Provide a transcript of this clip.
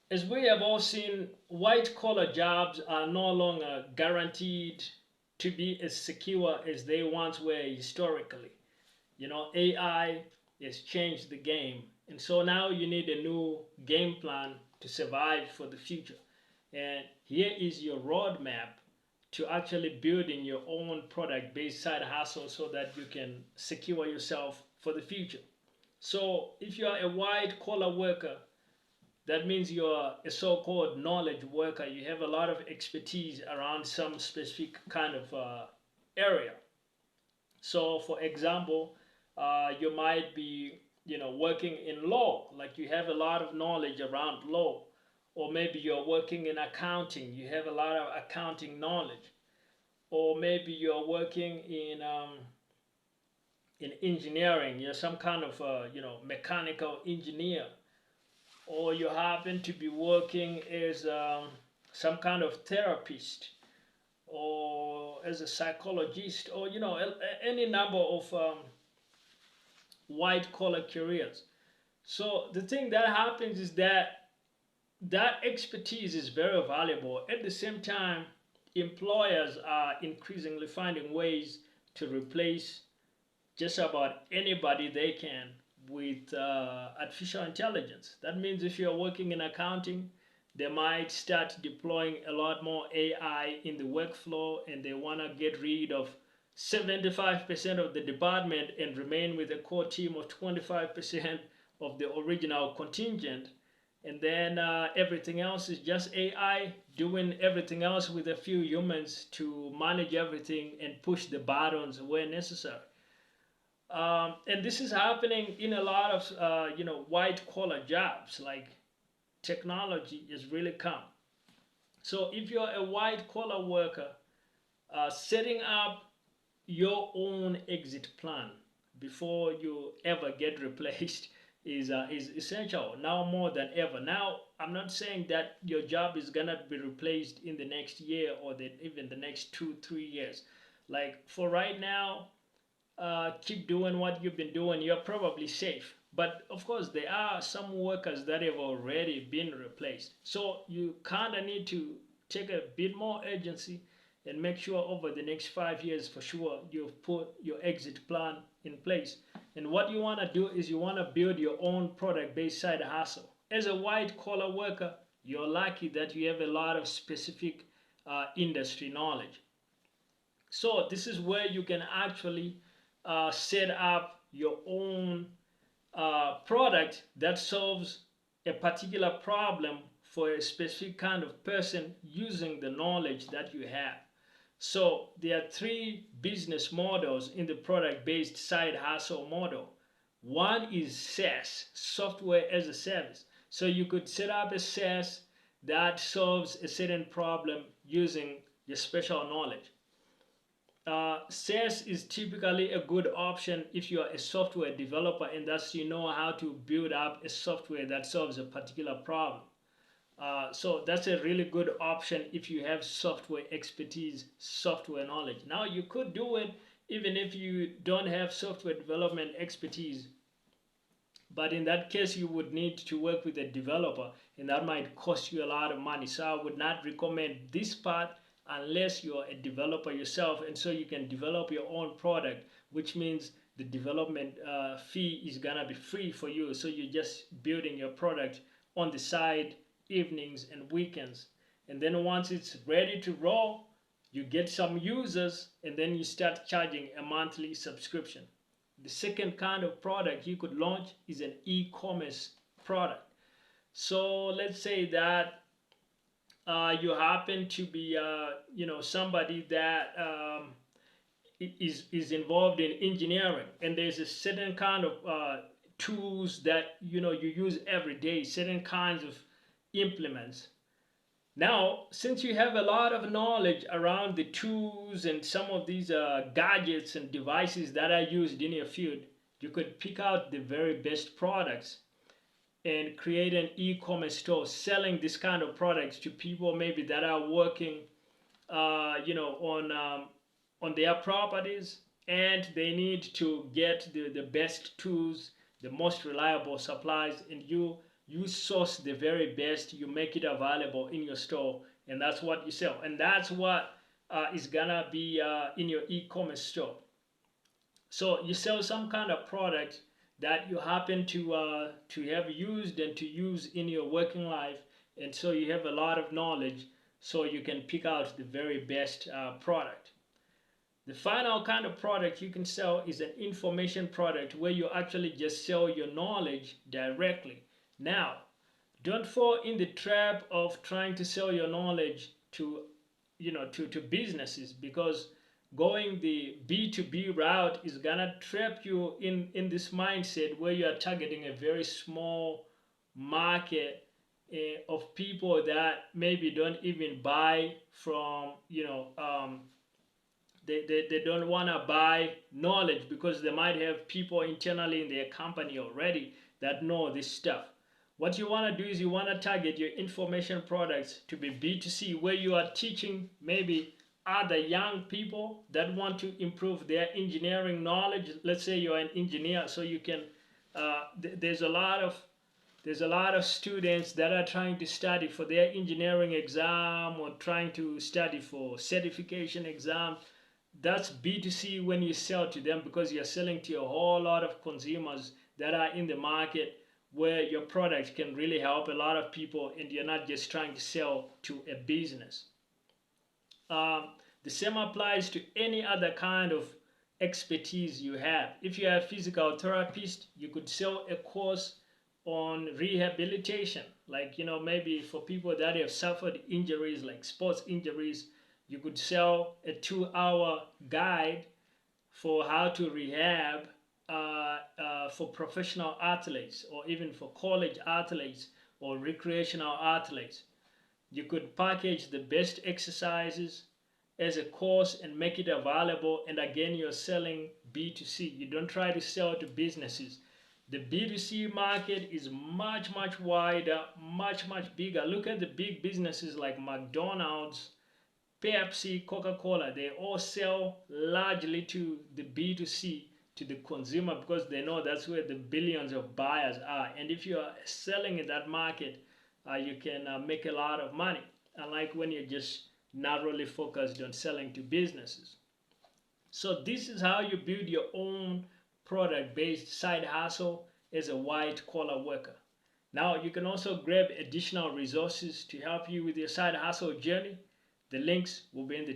As we have all seen, white collar jobs are no longer guaranteed to be as secure as they once were historically. You know, AI has changed the game. And so now you need a new game plan to survive for the future. And here is your roadmap to actually building your own product based side hustle so that you can secure yourself for the future. So if you are a white collar worker, that means you're a so-called knowledge worker. You have a lot of expertise around some specific kind of area. So, for example, you might be, working in law, like you have a lot of knowledge around law, or maybe you're working in accounting, you have a lot of accounting knowledge, or maybe you're working in engineering, you're some kind of mechanical engineer, or you happen to be working as some kind of therapist or as a psychologist or any number of white collar careers. So the thing that happens is that that expertise is very valuable. At the same time, employers are increasingly finding ways to replace just about anybody they can with artificial intelligence. That means if you're working in accounting, they might start deploying a lot more AI in the workflow, and they want to get rid of 75% of the department and remain with a core team of 25% of the original contingent. And then everything else is just AI doing everything else with a few humans to manage everything and push the buttons where necessary. And this is happening in a lot of white collar jobs. Like technology has really come. So if you're a white collar worker, setting up your own exit plan before you ever get replaced is essential now more than ever. Now, I'm not saying that your job is gonna be replaced in the next year or even the next 2 3 years. Like for right now, keep doing what you've been doing. You're probably safe. But of course, there are some workers that have already been replaced. So you kind of need to take a bit more urgency and make sure over the next 5 years for sure you've put your exit plan in place. And what you want to do is you want to build your own product based side hustle. As a white collar worker, you're lucky that you have a lot of specific industry knowledge. So this is where you can actually set up your own product that solves a particular problem for a specific kind of person using the knowledge that you have. So there are three business models in the product-based side hustle model. One is SaaS, software as a service. So you could set up a SaaS that solves a certain problem using your special knowledge. SaaS is typically a good option if you are a software developer and thus you know how to build up a software that solves a particular problem. So that's a really good option if you have software expertise, software knowledge. Now you could do it even if you don't have software development expertise, but in that case you would need to work with a developer and that might cost you a lot of money. So I would not recommend this part unless you're a developer yourself, and so you can develop your own product, which means the development fee is gonna be free for you. So you're just building your product on the side, evenings and weekends, and then once it's ready to roll, you get some users and then you start charging a monthly subscription. The second kind of product you could launch is an e-commerce product. So let's say that you happen to be somebody that is involved in engineering, and there's a certain kind of tools that you use every day, certain kinds of implements. Now, since you have a lot of knowledge around the tools and some of these gadgets and devices that are used in your field, you could pick out the very best products and create an e-commerce store selling this kind of products to people maybe that are working on their properties, and they need to get the best tools, the most reliable supplies, and you you source the very best, you make it available in your store, and that's what you sell. And that's what is gonna be in your e-commerce store. So you sell some kind of product that you happen to have used and to use in your working life, and so you have a lot of knowledge, so you can pick out the very best product. The final kind of product you can sell is an information product where you actually just sell your knowledge directly. Now, don't fall in the trap of trying to sell your knowledge to, to businesses, because going the B2B route is gonna trap you in this mindset where you are targeting a very small market of people that maybe don't even buy from, they don't want to buy knowledge because they might have people internally in their company already that know this stuff. What you want to do is you want to target your information products to be B2C, where you are teaching maybe other young people that want to improve their engineering knowledge. Let's say you're an engineer, so you can, there's a lot of students that are trying to study for their engineering exam or trying to study for certification exam. That's B2C when you sell to them, because you're selling to a whole lot of consumers that are in the market where your product can really help a lot of people, and you're not just trying to sell to a business. The same applies to any other kind of expertise you have. If you're a physical therapist, you could sell a course on rehabilitation, like, maybe for people that have suffered injuries like sports injuries. You could sell a 2-hour guide for how to rehab for professional athletes, or even for college athletes or recreational athletes. You could package the best exercises as a course and make it available, and again, you're selling B2C. You don't try to sell to businesses. The B2C market is much, much wider, much, much bigger. Look at the big businesses like McDonald's, Pepsi, Coca-Cola. They all sell largely to the B2C, to the consumer, because they know that's where the billions of buyers are. And if you are selling in that market, you can make a lot of money, unlike when you're just narrowly focused on selling to businesses. So this is how you build your own product-based side hustle as a white-collar worker. Now, you can also grab additional resources to help you with your side hustle journey. The links will be in the description.